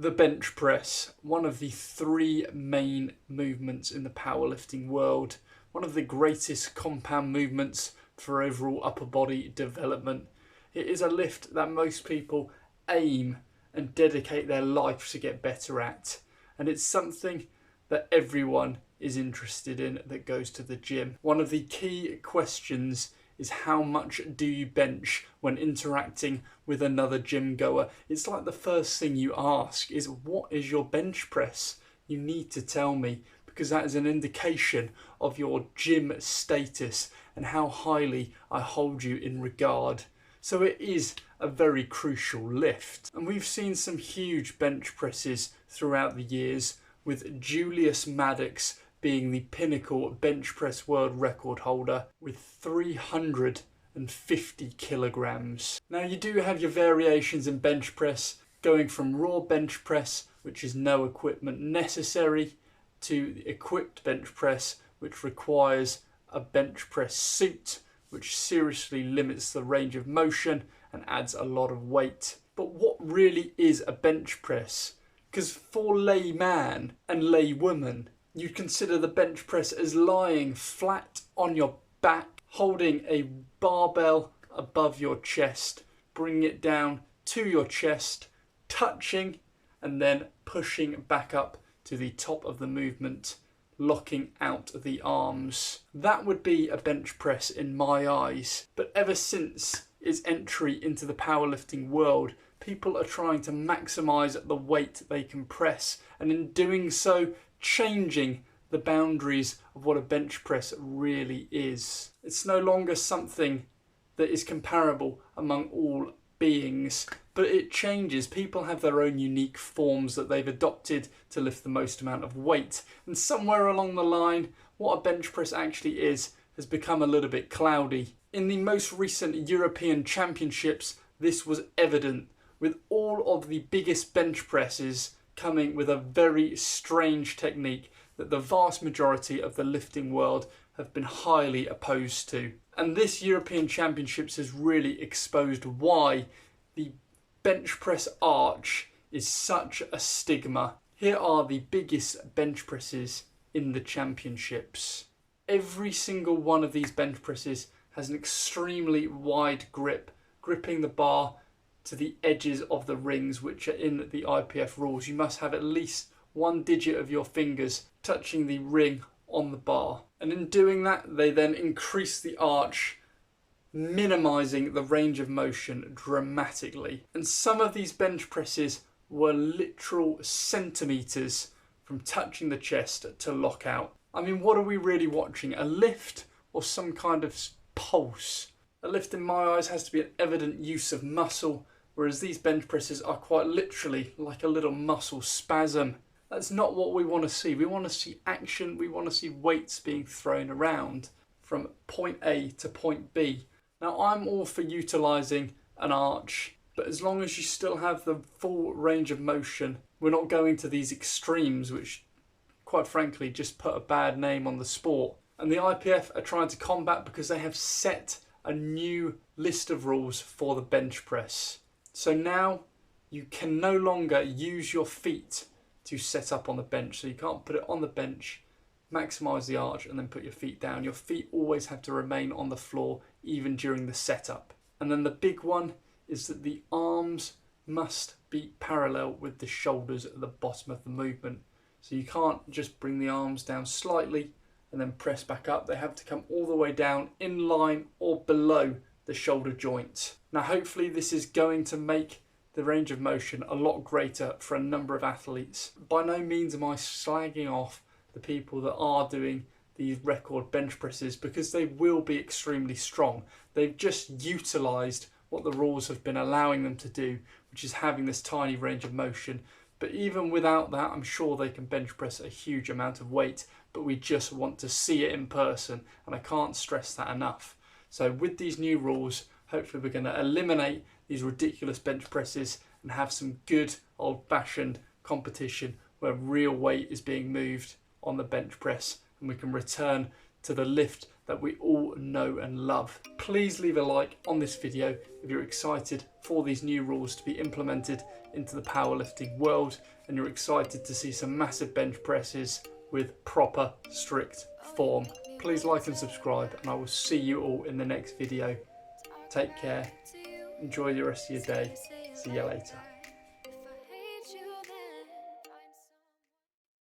The bench press, one of the three main movements in the powerlifting world, one of the greatest compound movements for overall upper body development. It is a lift that most people aim and dedicate their life to get better at, and it's something that everyone is interested in that goes to the gym. One of the key questions is how much do you bench when interacting with another gym goer? It's like the first thing you ask is, what is your bench press? You need to tell me, because that is an indication of your gym status and how highly I hold you in regard. So it is a very crucial lift. And we've seen some huge bench presses throughout the years, with Julius Maddox being the pinnacle bench press world record holder with 350 kilograms. Now you do have your variations in bench press, going from raw bench press, which is no equipment necessary, to the equipped bench press, which requires a bench press suit, which seriously limits the range of motion and adds a lot of weight. But what really is a bench press? Because for layman and laywoman, you'd consider the bench press as lying flat on your back, holding a barbell above your chest, bringing it down to your chest, touching, and then pushing back up to the top of the movement, locking out the arms. That would be a bench press in my eyes. But ever since its entry into the powerlifting world, people are trying to maximise the weight they can press, and in doing so, changing the boundaries of what a bench press really is. It's no longer something that is comparable among all beings, but it changes. People have their own unique forms that they've adopted to lift the most amount of weight, and somewhere along the line, what a bench press actually is has become a little bit cloudy. In the most recent European Championships, this was evident, with all of the biggest bench presses coming with a very strange technique that the vast majority of the lifting world have been highly opposed to. And this European Championships has really exposed why the bench press arch is such a stigma. Here are the biggest bench presses in the championships. Every single one of these bench presses has an extremely wide grip, gripping the bar to the edges of the rings, which are in the IPF rules. You must have at least one digit of your fingers touching the ring on the bar. And in doing that, they then increase the arch, minimizing the range of motion dramatically. And some of these bench presses were literal centimeters from touching the chest to lock out. I mean, what are we really watching? A lift or some kind of pulse? A lift in my eyes has to be an evident use of muscle, whereas these bench presses are quite literally like a little muscle spasm. That's not what we want to see. We want to see action. We want to see weights being thrown around from point A to point B. Now, I'm all for utilising an arch, but as long as you still have the full range of motion, we're not going to these extremes, which, quite frankly, just put a bad name on the sport. And the IPF are trying to combat because they have set a new list of rules for the bench press. So now you can no longer use your feet to set up on the bench. So you can't put it on the bench, maximise the arch, and then put your feet down. Your feet always have to remain on the floor, even during the setup. And then the big one is that the arms must be parallel with the shoulders at the bottom of the movement. So you can't just bring the arms down slightly and then press back up. They have to come all the way down in line or below the shoulder joint. Now, hopefully this is going to make the range of motion a lot greater for a number of athletes. By no means am I slagging off the people that are doing these record bench presses, because they will be extremely strong. They've just utilised what the rules have been allowing them to do, which is having this tiny range of motion. But even without that, I'm sure they can bench press a huge amount of weight, but we just want to see it in person, and I can't stress that enough. So with these new rules, hopefully we're going to eliminate these ridiculous bench presses and have some good old-fashioned competition where real weight is being moved on the bench press, and we can return to the lift that we all know and love. Please leave a like on this video if you're excited for these new rules to be implemented into the powerlifting world and you're excited to see some massive bench presses with proper strict form. Please like and subscribe, and I will see you all in the next video. Take care, enjoy the rest of your day, see you later.